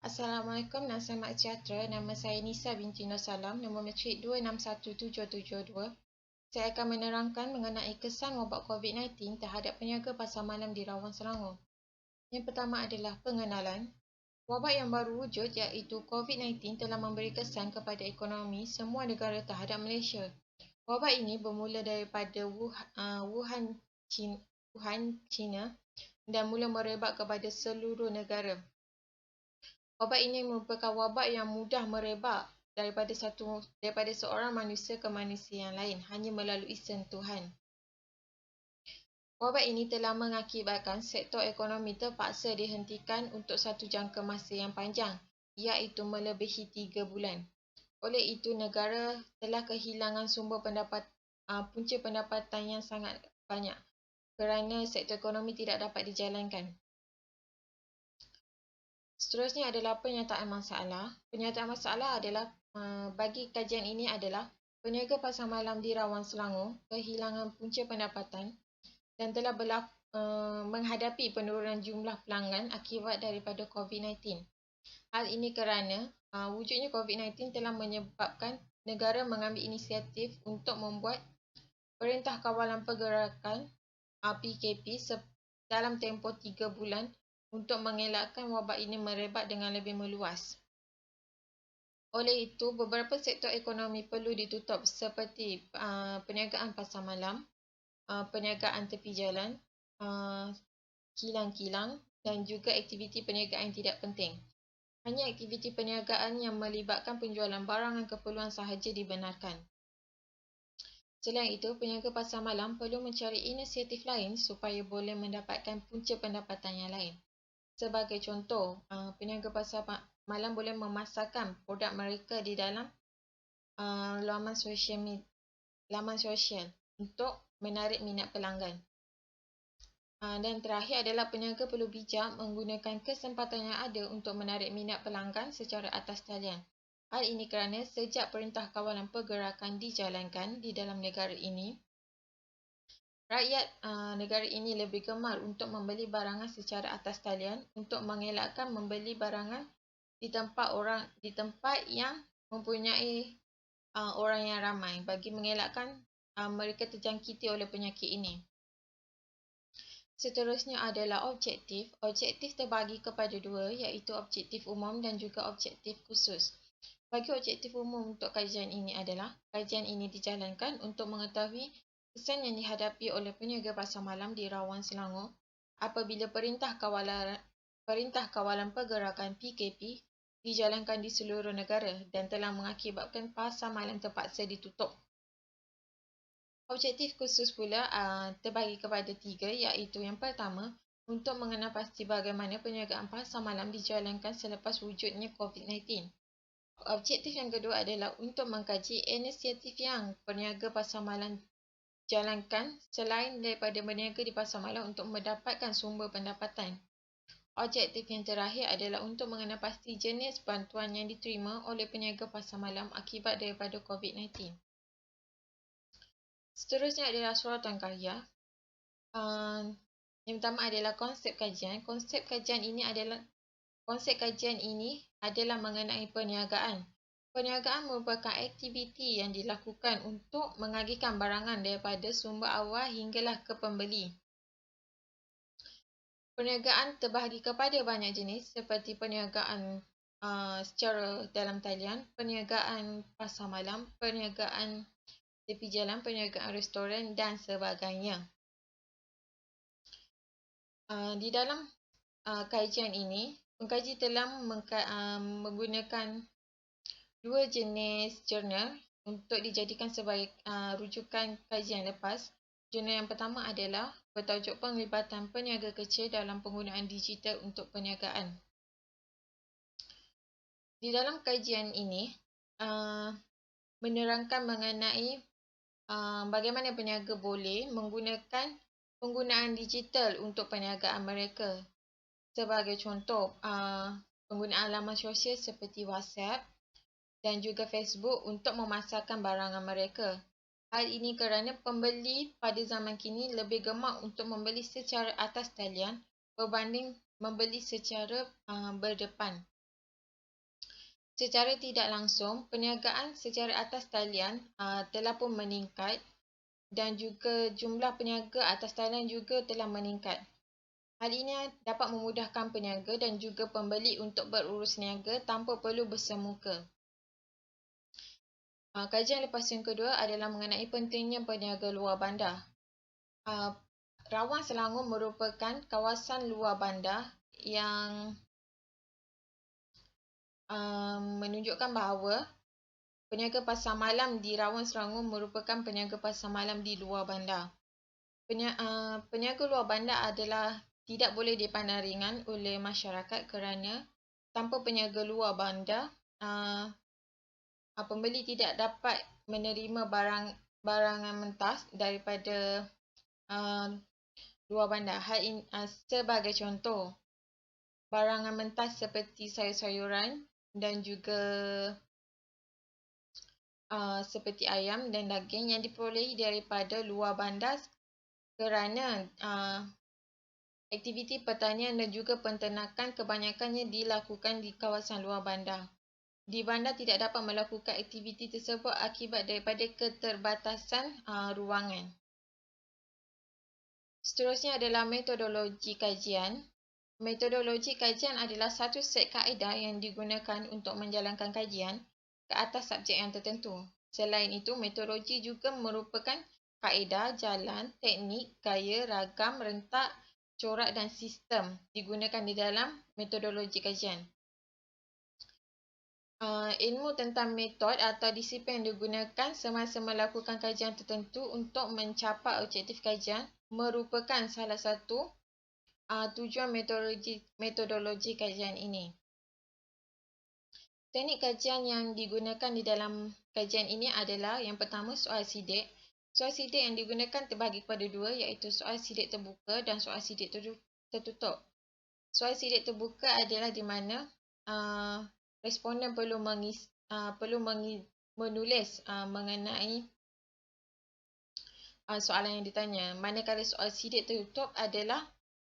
Assalamualaikum dan selamat sejahtera. Nama saya Nisa binti Nur Salam, nombor matrik 261772. Saya akan menerangkan mengenai kesan wabak COVID-19 terhadap peniaga pasar malam di Rawang Selangor. Yang pertama adalah pengenalan. Wabak yang baru wujud iaitu COVID-19 telah memberi kesan kepada ekonomi semua negara terhadap Malaysia. Wabak ini bermula daripada Wuhan, China dan mula merebak kepada seluruh negara. Wabak ini merupakan wabak yang mudah merebak daripada seorang manusia ke manusia yang lain hanya melalui sentuhan. Wabak ini telah mengakibatkan sektor ekonomi terpaksa dihentikan untuk satu jangka masa yang panjang, iaitu melebihi 3 bulan. Oleh itu, negara telah kehilangan punca pendapatan yang sangat banyak kerana sektor ekonomi tidak dapat dijalankan. Seterusnya adalah penyataan masalah. Penyataan masalah adalah bagi kajian ini adalah peniaga pasar malam di Rawang Selangor kehilangan punca pendapatan dan telah menghadapi penurunan jumlah pelanggan akibat daripada COVID-19. Hal ini kerana wujudnya COVID-19 telah menyebabkan negara mengambil inisiatif untuk membuat Perintah Kawalan Pergerakan PKP dalam tempoh 3 bulan untuk mengelakkan wabak ini merebak dengan lebih meluas. Oleh itu, beberapa sektor ekonomi perlu ditutup seperti perniagaan pasar malam, perniagaan tepi jalan, kilang-kilang dan juga aktiviti perniagaan yang tidak penting. Hanya aktiviti perniagaan yang melibatkan penjualan barangan keperluan sahaja dibenarkan. Selain itu, peniaga pasar malam perlu mencari inisiatif lain supaya boleh mendapatkan punca pendapatan yang lain. Sebagai contoh, peniaga pasar malam boleh memasarkan produk mereka di dalam laman sosial untuk menarik minat pelanggan. Dan terakhir adalah peniaga perlu bijak menggunakan kesempatan yang ada untuk menarik minat pelanggan secara atas talian. Hal ini kerana sejak Perintah Kawalan Pergerakan dijalankan di dalam negara ini, rakyat negara ini lebih gemar untuk membeli barangan secara atas talian untuk mengelakkan membeli barangan di tempat yang mempunyai orang yang ramai bagi mengelakkan mereka terjangkiti oleh penyakit ini. Seterusnya adalah objektif. Objektif terbagi kepada dua, iaitu objektif umum dan juga objektif khusus. Bagi objektif umum untuk kajian ini adalah, kajian ini dijalankan untuk mengetahui kesan yang dihadapi oleh peniaga pasar malam di Rawang Selangor apabila Perintah Kawalan Pergerakan PKP dijalankan di seluruh negara dan telah mengakibatkan pasar malam terpaksa ditutup. Objektif khusus pula terbagi kepada 3, iaitu yang pertama, untuk mengenal pasti bagaimana perniagaan pasar malam dijalankan selepas wujudnya COVID-19. Objektif yang kedua adalah untuk mengkaji inisiatif yang peniaga pasar malam jalankan selain daripada berniaga di pasar malam untuk mendapatkan sumber pendapatan. Objektif yang terakhir adalah untuk mengenal pasti jenis bantuan yang diterima oleh peniaga pasar malam akibat daripada COVID-19. Seterusnya adalah suratan karya. Yang pertama adalah konsep kajian. Konsep kajian ini adalah mengenai perniagaan. Perniagaan merupakan aktiviti yang dilakukan untuk mengagihkan barangan daripada sumber awal hinggalah ke pembeli. Perniagaan terbahagi kepada banyak jenis seperti perniagaan secara dalam talian, perniagaan pasar malam, perniagaan tepi jalan, perniagaan restoran dan sebagainya. Di dalam kajian ini, pengkaji telah menggunakan 2 jenis jurnal untuk dijadikan sebagai rujukan kajian lepas. Jurnal yang pertama adalah bertajuk Penglibatan Peniaga Kecil dalam Penggunaan Digital untuk Perniagaan. Di dalam kajian ini, menerangkan mengenai bagaimana peniaga boleh menggunakan penggunaan digital untuk perniagaan mereka. Sebagai contoh, penggunaan laman sosial seperti WhatsApp dan juga Facebook untuk memasarkan barangan mereka. Hal ini kerana pembeli pada zaman kini lebih gemar untuk membeli secara atas talian berbanding membeli secara berdepan. Secara tidak langsung, perniagaan secara atas talian telah pun meningkat dan juga jumlah peniaga atas talian juga telah meningkat. Hal ini dapat memudahkan peniaga dan juga pembeli untuk berurus niaga tanpa perlu bersemuka. Kajian lepas yang kedua adalah mengenai pentingnya peniaga luar bandar. Rawang Selangor merupakan kawasan luar bandar yang menunjukkan bahawa peniaga pasar malam di Rawang Selangor merupakan peniaga pasar malam di luar bandar. Peniaga luar bandar adalah tidak boleh dipandang ringan oleh masyarakat kerana tanpa peniaga luar bandar, pembeli tidak dapat menerima barangan mentah daripada luar bandar. Sebagai contoh, barangan mentah seperti sayur-sayuran dan juga seperti ayam dan daging yang diperolehi daripada luar bandar kerana aktiviti pertanian dan juga penternakan kebanyakannya dilakukan di kawasan luar bandar. Di bandar tidak dapat melakukan aktiviti tersebut akibat daripada keterbatasan ruangan. Seterusnya adalah metodologi kajian. Metodologi kajian adalah satu set kaedah yang digunakan untuk menjalankan kajian ke atas subjek yang tertentu. Selain itu, metodologi juga merupakan kaedah, jalan, teknik, gaya, ragam, rentak, corak dan sistem digunakan di dalam metodologi kajian. Ilmu tentang metod atau disiplin yang digunakan semasa melakukan kajian tertentu untuk mencapai objektif kajian merupakan salah satu tujuan metodologi kajian ini. Teknik kajian yang digunakan di dalam kajian ini adalah yang pertama soal sidik. Soal sidik yang digunakan terbahagi kepada dua, iaitu soal sidik terbuka dan soal sidik tertutup. Soal sidik terbuka adalah di mana responden perlu menulis mengenai soalan yang ditanya. Manakala soal sidik tertutup adalah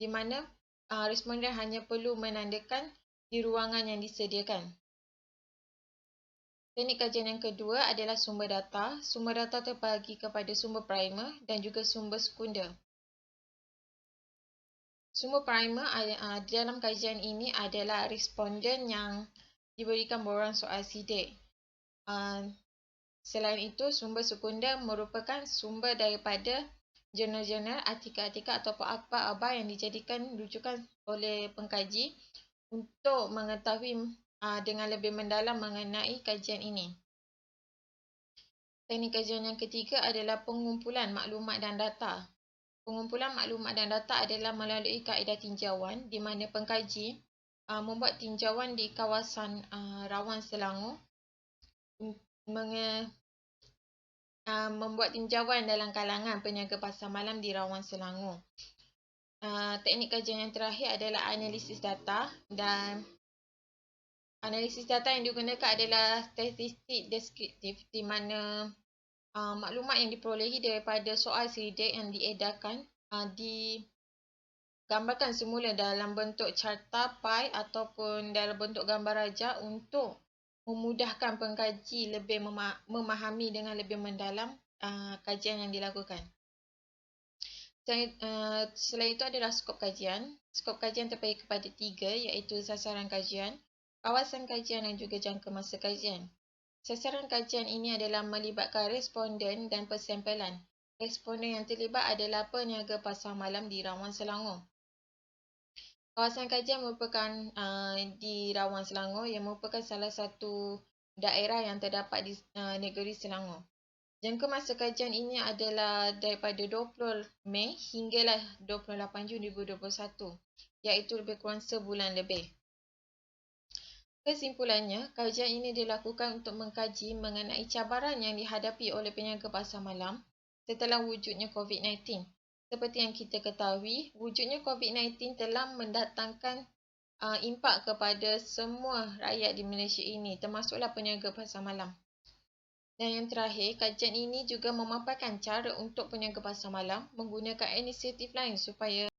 di mana responden hanya perlu menandakan di ruangan yang disediakan. Teknik kajian yang kedua adalah sumber data. Sumber data terbahagi kepada sumber primer dan juga sumber sekunder. Sumber primer di dalam kajian ini adalah responden yang diberikan borang soal sidik. Selain itu, sumber sekunder merupakan sumber daripada jurnal-jurnal, artikel-artikel ataupun akhbar-akhbar yang dijadikan rujukan oleh pengkaji untuk mengetahui dengan lebih mendalam mengenai kajian ini. Teknik kajian yang ketiga adalah pengumpulan maklumat dan data. Pengumpulan maklumat dan data adalah melalui kaedah tinjauan di mana pengkaji membuat tinjauan di kawasan Rawang Selangor, membuat tinjauan dalam kalangan peniaga pasar malam di Rawang Selangor. Teknik kajian yang terakhir adalah analisis data, dan analisis data yang digunakan adalah statistik deskriptif di mana maklumat yang diperolehi daripada soal sidik yang diedarkan digambarkan semula dalam bentuk carta pie ataupun dalam bentuk gambar rajak untuk memudahkan pengkaji lebih memahami dengan lebih mendalam kajian yang dilakukan. Selain itu adalah skop kajian. Skop kajian terbagi kepada 3, iaitu sasaran kajian, kawasan kajian dan juga jangka masa kajian. Sasaran kajian ini adalah melibatkan responden dan persempelan. Responden yang terlibat adalah peniaga pasar malam di Rawang Selangor. Kawasan kajian merupakan di Rawang Selangor yang merupakan salah satu daerah yang terdapat di negeri Selangor. Jangka masa kajian ini adalah daripada 20 Mei hinggalah 28 Jun 2021, iaitu lebih kurang sebulan lebih. Kesimpulannya, kajian ini dilakukan untuk mengkaji mengenai cabaran yang dihadapi oleh peniaga pasar malam setelah wujudnya COVID-19. Seperti yang kita ketahui, wujudnya COVID-19 telah mendatangkan impak kepada semua rakyat di Malaysia ini, termasuklah peniaga pasar malam. Dan yang terakhir, kajian ini juga memaparkan cara untuk peniaga pasar malam menggunakan inisiatif lain supaya